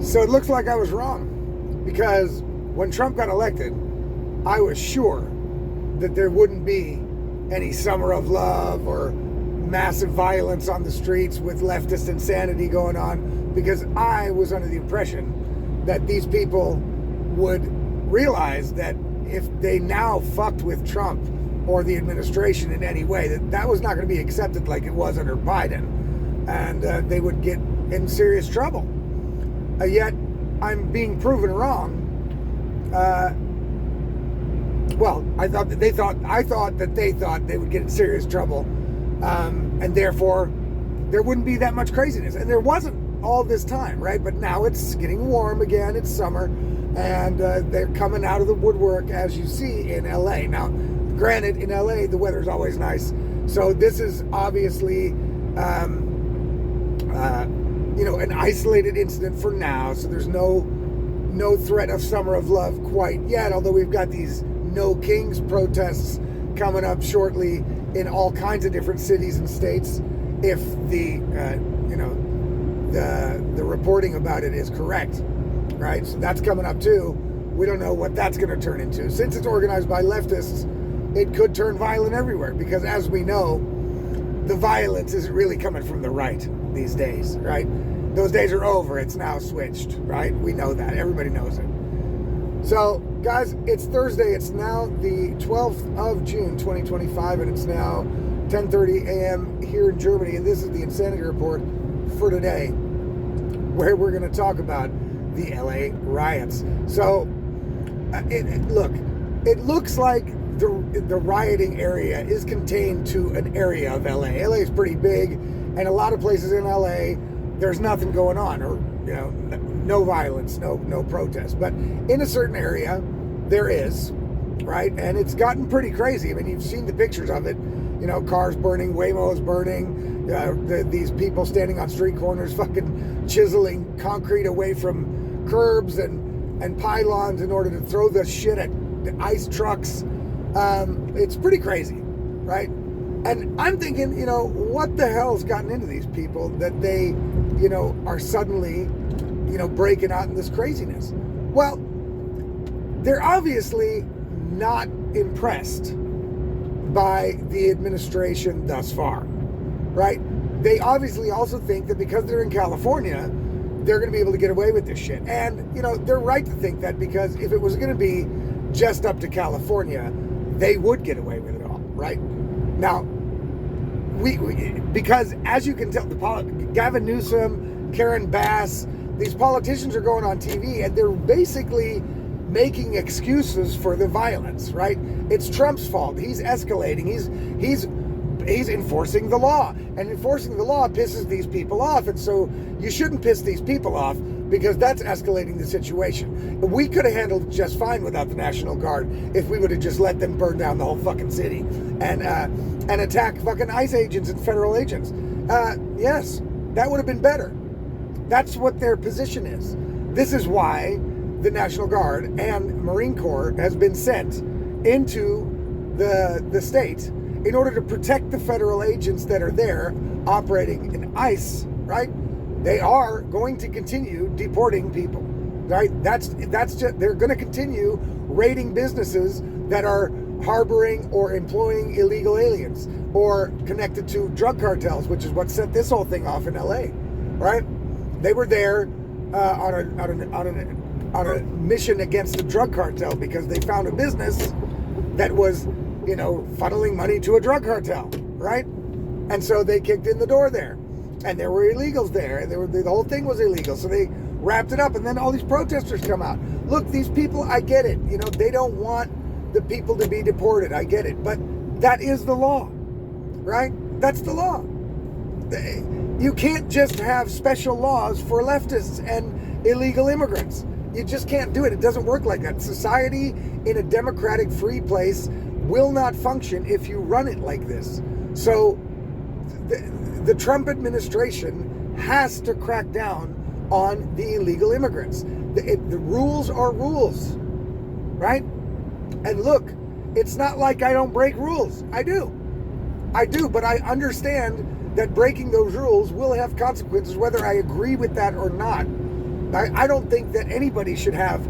So it looks like I was wrong, because when Trump got elected, I was sure that there wouldn't be any summer of love or massive violence on the streets with leftist insanity going on, because I was under the impression that these people would realize that if they now fucked with Trump or the administration in any way, that was not going to be accepted like it was under Biden, and they would get in serious trouble. Yet I'm being proven wrong. Well, I thought that they thought they would get in serious trouble, and therefore there wouldn't be that much craziness, and there wasn't all this time, right? But now it's getting warm again. It's summer, and they're coming out of the woodwork, as you see in LA. Now, granted, in LA the weather's always nice, so this is obviously an isolated incident for now. So there's no threat of summer of love quite yet, although we've got these No Kings protests coming up shortly in all kinds of different cities and states, if the reporting about it is correct, right? So that's coming up too. We don't know what that's going to turn into. Since it's organized by leftists, it could turn violent everywhere, because as we know, the violence isn't really coming from the right these days, right? Those days are over. It's now switched, right? We know that. Everybody knows it. So, guys, it's Thursday. It's now the 12th of June, 2025, and it's now 10:30 a.m. here in Germany, and this is the Insanity Report for today, where we're going to talk about the LA riots. So, it looks like the rioting area is contained to an area of LA. LA is pretty big, and a lot of places in LA, there's nothing going on, or no violence, no protest. But in a certain area, there is, right? And it's gotten pretty crazy. I mean, you've seen the pictures of it. Cars burning, Waymos burning, these people standing on street corners, fucking chiseling concrete away from curbs and pylons in order to throw the shit at the ice trucks. It's pretty crazy, right? And I'm thinking, what the hell's gotten into these people that they, are suddenly, breaking out in this craziness? Well, they're obviously not impressed by the administration thus far, right? They obviously also think that because they're in California, they're going to be able to get away with this shit. And, they're right to think that, because if it was going to be just up to California, they would get away with it all, right? Now, because as you can tell, Gavin Newsom, Karen Bass, these politicians are going on TV and they're basically making excuses for the violence, right? It's Trump's fault. He's escalating. He's enforcing the law, and enforcing the law pisses these people off, and so you shouldn't piss these people off, because that's escalating the situation. We could have handled it just fine without the National Guard if we would have just let them burn down the whole fucking city and attack fucking ICE agents and federal agents. Yes, that would have been better. That's what their position is. This is why the National Guard and Marine Corps has been sent into the state in order to protect the federal agents that are there operating in ICE, right? They are going to continue deporting people, right? That's just, they're going to continue raiding businesses that are harboring or employing illegal aliens or connected to drug cartels, which is what set this whole thing off in LA, right? They were there on a mission against the drug cartel because they found a business that was, funneling money to a drug cartel, right? And so they kicked in the door there, and there were illegals there, and the whole thing was illegal. So they wrapped it up, and then all these protesters come out. Look, these people, I get it. They don't want the people to be deported. I get it, but that is the law, right? That's the law. You can't just have special laws for leftists and illegal immigrants. You just can't do it. It doesn't work like that. Society in a democratic, free place will not function if you run it like this. So the Trump administration has to crack down on the illegal immigrants. The rules are rules, right? And look, it's not like I don't break rules. I do, but I understand that breaking those rules will have consequences, whether I agree with that or not. I don't think that anybody should have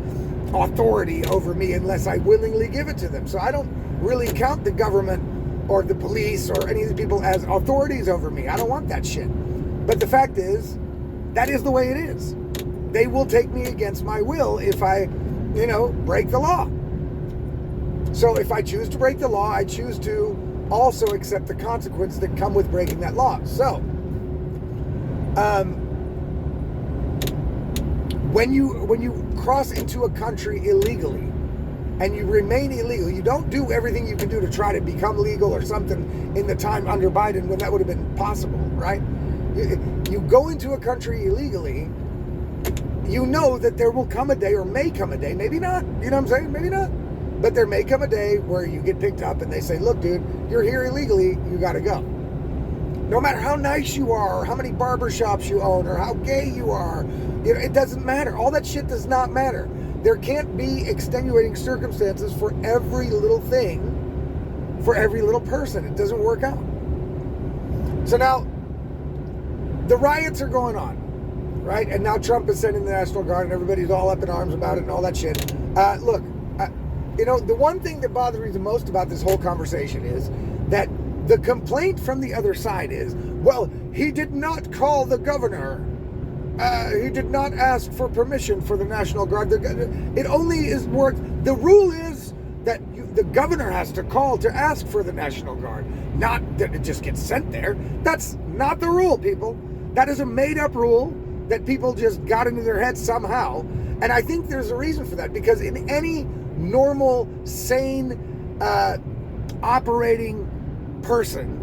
authority over me unless I willingly give it to them. So I don't really count the government or the police or any of the people as authorities over me. I don't want that shit. But the fact is, that is the way it is. They will take me against my will if I, break the law. So if I choose to break the law, I choose to also accept the consequences that come with breaking that law. So, when you cross into a country illegally and you remain illegal, you don't do everything you can do to try to become legal or something in the time under Biden when that would have been possible, right? You go into a country illegally, you know that there will come a day, or may come a day, maybe not, you know what I'm saying? Maybe not. But there may come a day where you get picked up and they say, look, dude, you're here illegally, you gotta go. No matter how nice you are, or how many barbershops you own, or how gay you are, it doesn't matter. All that shit does not matter. There can't be extenuating circumstances for every little thing, for every little person. It doesn't work out. So now, the riots are going on, right? And now Trump is sending the National Guard and everybody's all up in arms about it and all that shit. Look, the one thing that bothers me the most about this whole conversation is that the complaint from the other side is, well, he did not call the governor. He did not ask for permission for the National Guard. It only is worked. The rule is that the governor has to call to ask for the National Guard, not that it just gets sent there. That's not the rule, people. That is a made-up rule that people just got into their heads somehow. And I think there's a reason for that, because in any normal, sane, operating person,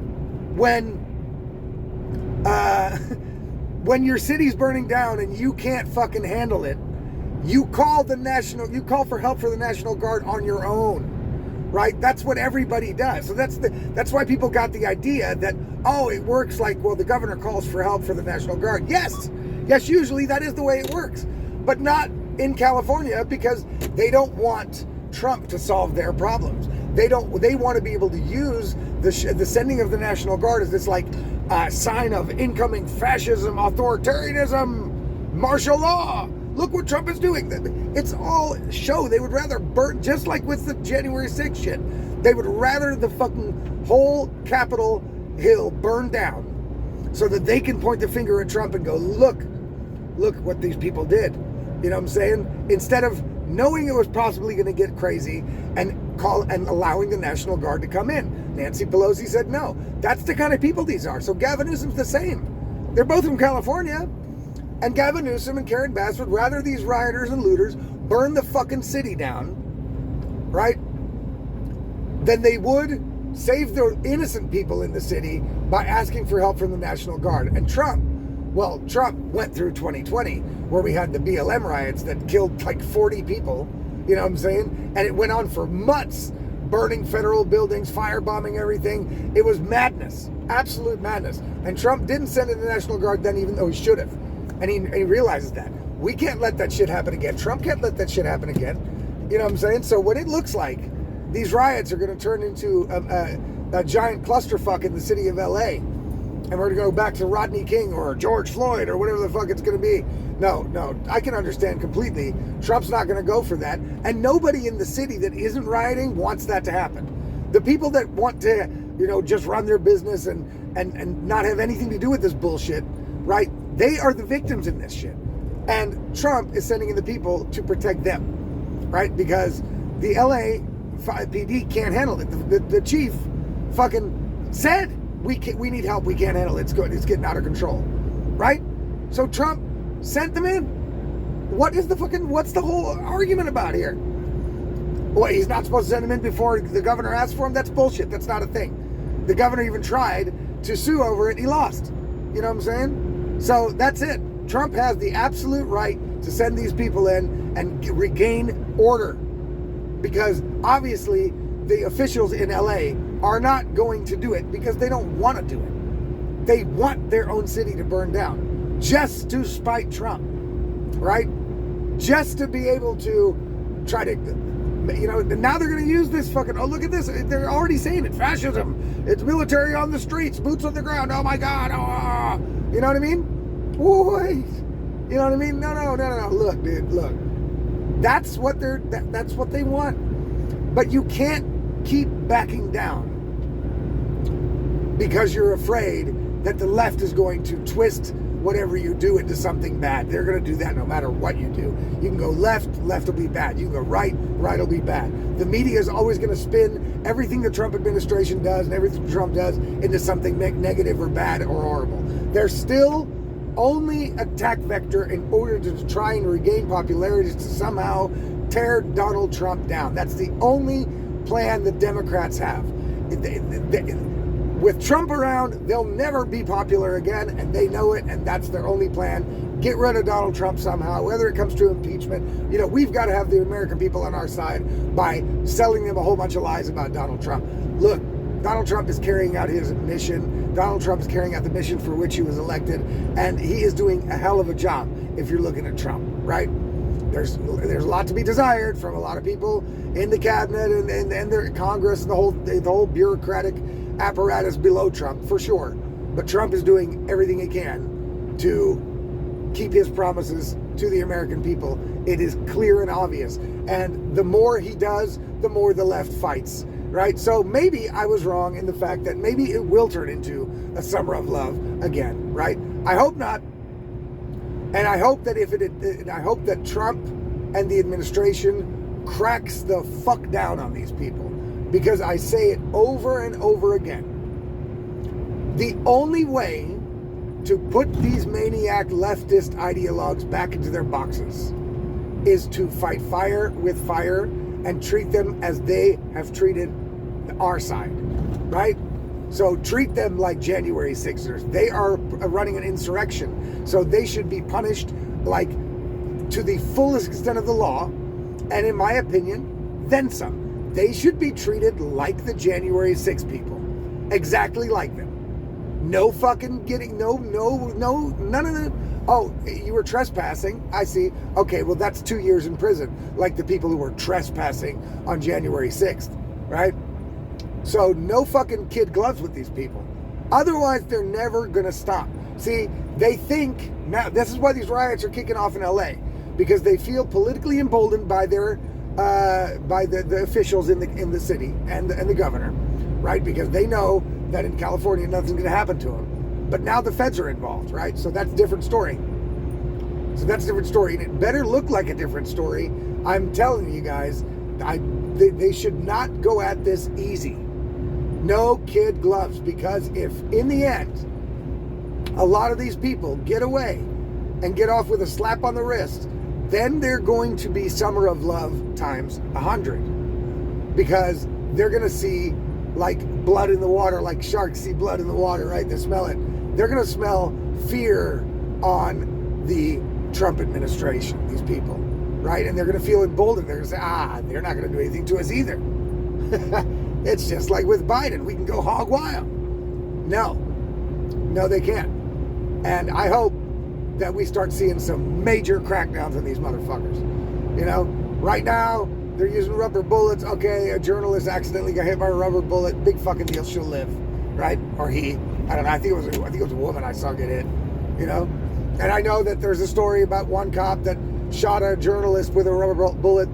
when your city's burning down and you can't fucking handle it, you call for help for the National Guard on your own, right? That's what everybody does. So that's why people got the idea that, it works like, well, the governor calls for help for the National Guard. Yes, usually that is the way it works, but not in California, because they don't want Trump to solve their problems. They want to be able to use the sending of the National Guard as this sign of incoming fascism, authoritarianism, martial law. Look what Trump is doing. It's all show. They would rather burn, just like with the January 6th shit. They would rather the fucking whole Capitol Hill burn down so that they can point the finger at Trump and go, look what these people did. You know what I'm saying? Instead of knowing it was possibly going to get crazy and allowing the National Guard to come in. Nancy Pelosi said no. That's the kind of people these are. So Gavin Newsom's the same. They're both from California. And Gavin Newsom and Karen Bass would rather these rioters and looters burn the fucking city down, right, than they would save the innocent people in the city by asking for help from the National Guard. And Trump went through 2020 where we had the BLM riots that killed like 40 people, you know what I'm saying? And it went on for months, burning federal buildings, firebombing everything. It was madness, absolute madness. And Trump didn't send in the National Guard then, even though he should have. And he realizes that. We can't let that shit happen again. Trump can't let that shit happen again. You know what I'm saying? So when it looks like these riots are going to turn into a giant clusterfuck in the city of LA, and we're going to go back to Rodney King or George Floyd or whatever the fuck it's going to be. No, I can understand completely. Trump's not going to go for that. And nobody in the city that isn't rioting wants that to happen. The people that want to, just run their business and not have anything to do with this bullshit, right? They are the victims in this shit. And Trump is sending in the people to protect them, right? Because the LA PD can't handle it. The chief fucking said, we need help. We can't handle it. It's good. It's getting out of control, right? So Trump sent them in. What's the whole argument about here? What, he's not supposed to send them in before the governor asked for him? That's bullshit. That's not a thing. The governor even tried to sue over it. He lost. You know what I'm saying? So that's it. Trump has the absolute right to send these people in and regain order, because obviously the officials in LA are not going to do it because they don't want to do it. They want their own city to burn down just to spite Trump, right? Just to be able to try to, now they're going to use this fucking, oh, look at this. They're already saying it. Fascism. It's military on the streets, boots on the ground. Oh my God. Oh, you know what I mean? Wait. You know what I mean? No. Look, dude, look. That's what that's what they want. But you can't keep backing down because you're afraid that the left is going to twist whatever you do into something bad. They're going to do that no matter what you do. You can go left will be bad. You can go right will be bad. The media is always going to spin everything the Trump administration does and everything Trump does into something negative or bad or horrible. They're still only attack vector in order to try and regain popularity to somehow tear Donald Trump down. That's the only plan the Democrats have. With Trump around, they'll never be popular again, and they know it, and that's their only plan. Get rid of Donald Trump somehow, whether it comes to impeachment. You know, we've got to have the American people on our side by selling them a whole bunch of lies about Donald Trump. Look, Donald Trump is carrying out his mission. Donald Trump is carrying out the mission for which he was elected, and he is doing a hell of a job if you're looking at Trump, right? There's a lot to be desired from a lot of people in the cabinet and the Congress and the whole bureaucratic apparatus below Trump, for sure. But Trump is doing everything he can to keep his promises to the American people. It is clear and obvious. And the more he does, the more the left fights, right? So maybe I was wrong in the fact that maybe it will turn into a summer of love again, right? I hope not. And I hope that I hope that Trump and the administration cracks the fuck down on these people. Because I say it over and over again. The only way to put these maniac leftist ideologues back into their boxes is to fight fire with fire and treat them as they have treated our side, right? So treat them like January 6ers. They are running an insurrection, so they should be punished like to the fullest extent of the law, and in my opinion, then some. They should be treated like the January 6 people. Exactly like them. No fucking getting, none of them. Oh, you were trespassing? I see. Okay, well, that's 2 years in prison, like the people who were trespassing on January 6th, right? So no fucking kid gloves with these people. Otherwise, they're never going to stop. See, they think, now, this is why these riots are kicking off in LA, because they feel politically emboldened by their by the officials in the city and the governor, right? Because they know that in California nothing's going to happen to them. But now the feds are involved, right? So that's a different story. And it better look like a different story. I'm telling you guys, they should not go at this easy. No kid gloves, because if in the end a lot of these people get away and get off with a slap on the wrist, then they're going to be summer of love times 100, because they're going to see like blood in the water, like sharks see blood in the water, right? They smell it. They're going to smell fear on the Trump administration, these people, right? And they're going to feel emboldened. They're going to say, they're not going to do anything to us either. It's just like with Biden. We can go hog wild. No, they can't. And I hope that we start seeing some major crackdowns on these motherfuckers. You know, right now, they're using rubber bullets. Okay, a journalist accidentally got hit by a rubber bullet. Big fucking deal. She'll live, right? Or he. I don't know. I think it was a woman I saw get hit. You know, and I know that there's a story about one cop that shot a journalist with a rubber bullet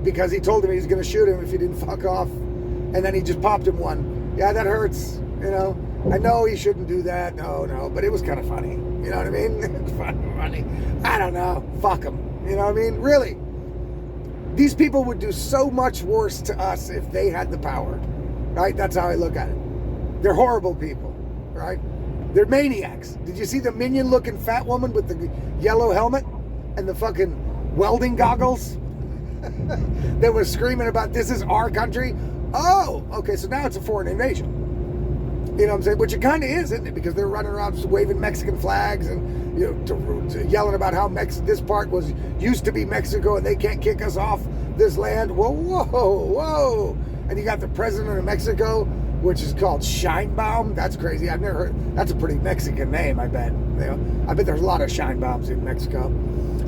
because he told him he was going to shoot him if he didn't fuck off, and then he just popped him one. Yeah, that hurts. You know, I know he shouldn't do that. No, but it was kind of funny. You know what I mean? It's funny. I don't know. Fuck them. You know what I mean? Really. These people would do so much worse to us if they had the power. Right? That's how I look at it. They're horrible people. Right? They're maniacs. Did you see the minion-looking fat woman with the yellow helmet and the fucking welding goggles that was screaming about this is our country? Oh, okay, so now it's a foreign invasion. You know what I'm saying? Which it kind of is, isn't it? Because they're running around waving Mexican flags and, you know, yelling about how this part used to be Mexico and they can't kick us off this land. Whoa. And you got the president of Mexico, which is called Scheinbaum. That's crazy. I've never heard. That's a pretty Mexican name, I bet. You know, I bet there's a lot of Scheinbaums in Mexico.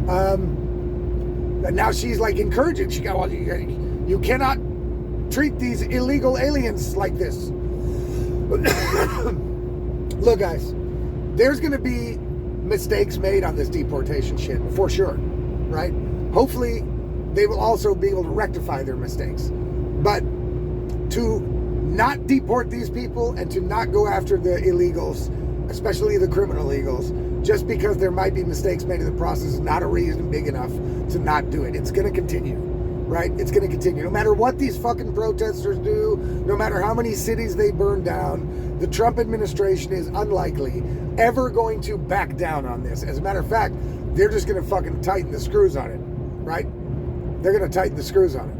And now she's like encouraging. She got, well, you cannot treat these illegal aliens like this. Look, guys, there's going to be mistakes made on this deportation shit, for sure, right? Hopefully, they will also be able to rectify their mistakes. But to not deport these people and to not go after the illegals, especially the criminal illegals, just because there might be mistakes made in the process is not a reason big enough to not do it. It's going to continue, right? It's going to continue. No matter what these fucking protesters do, no matter how many cities they burn down, the Trump administration is unlikely ever going to back down on this. As a matter of fact, they're just going to fucking tighten the screws on it, right? They're going to tighten the screws on it.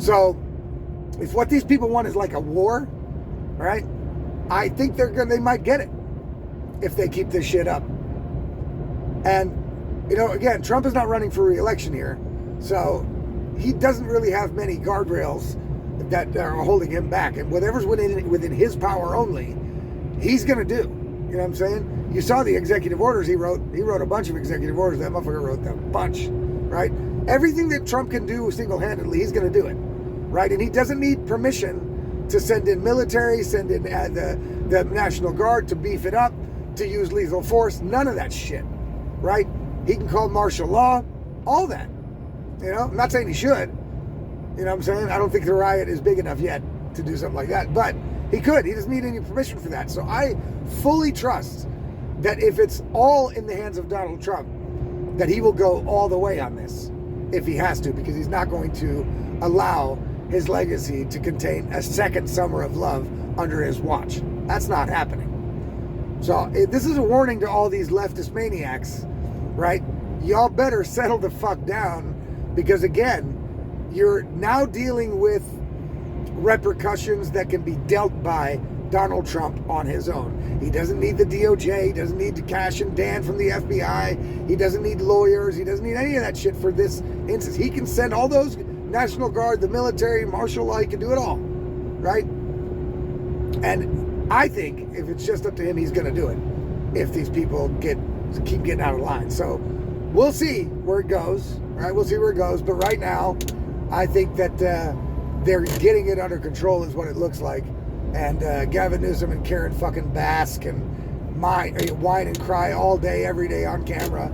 So, if what these people want is like a war, right? I think they might get it if they keep this shit up. And, you know, again, Trump is not running for re-election here, so he doesn't really have many guardrails that are holding him back. And whatever's within his power only, he's going to do. You know what I'm saying? You saw the executive orders he wrote. He wrote a bunch of executive orders. That motherfucker wrote a bunch, right? Everything that Trump can do single-handedly, he's going to do it, right? And he doesn't need permission to send in military, send in the National Guard to beef it up, to use lethal force. None of that shit, right? He can call martial law, all that. You know, I'm not saying he should. You know what I'm saying? I don't think the riot is big enough yet to do something like that. But he could. He doesn't need any permission for that. So I fully trust that if it's all in the hands of Donald Trump, that he will go all the way on this if he has to, because he's not going to allow his legacy to contain a second summer of love under his watch. That's not happening. So this is a warning to all these leftist maniacs, right? Y'all better settle the fuck down, because again, you're now dealing with repercussions that can be dealt by Donald Trump on his own. He doesn't need the DOJ. He doesn't need to Cash and Dan from the FBI. He doesn't need lawyers. He doesn't need any of that shit for this instance. He can send all those National Guard, the military, martial law. He can do it all, right? And I think if it's just up to him, he's going to do it if these people keep getting out of line. So we'll see where it goes, right? We'll see where it goes. But right now, I think that they're getting it under control is what it looks like. And Gavin Newsom and Karen fucking Bass can whine and cry all day, every day on camera.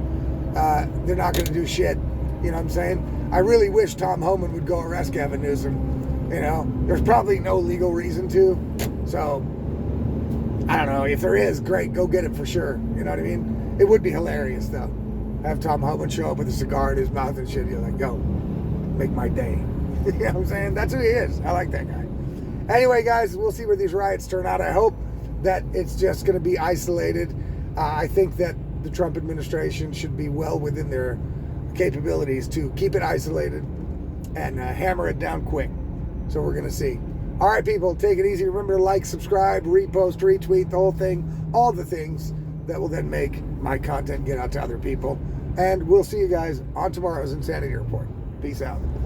They're not going to do shit. You know what I'm saying? I really wish Tom Homan would go arrest Gavin Newsom. You know, there's probably no legal reason to. So, I don't know. If there is, great. Go get it for sure. You know what I mean? It would be hilarious, though. Have Tom Homan show up with a cigar in his mouth and shit. You're like, go. Make my day. You know what I'm saying? That's who he is. I like that guy. Anyway, guys, we'll see where these riots turn out. I hope that it's just going to be isolated. I think that the Trump administration should be well within their capabilities to keep it isolated and hammer it down quick. So we're going to see. All right, people, take it easy. Remember to like, subscribe, repost, retweet, the whole thing. All the things that will then make my content get out to other people. And we'll see you guys on tomorrow's Insanity Report. Peace out.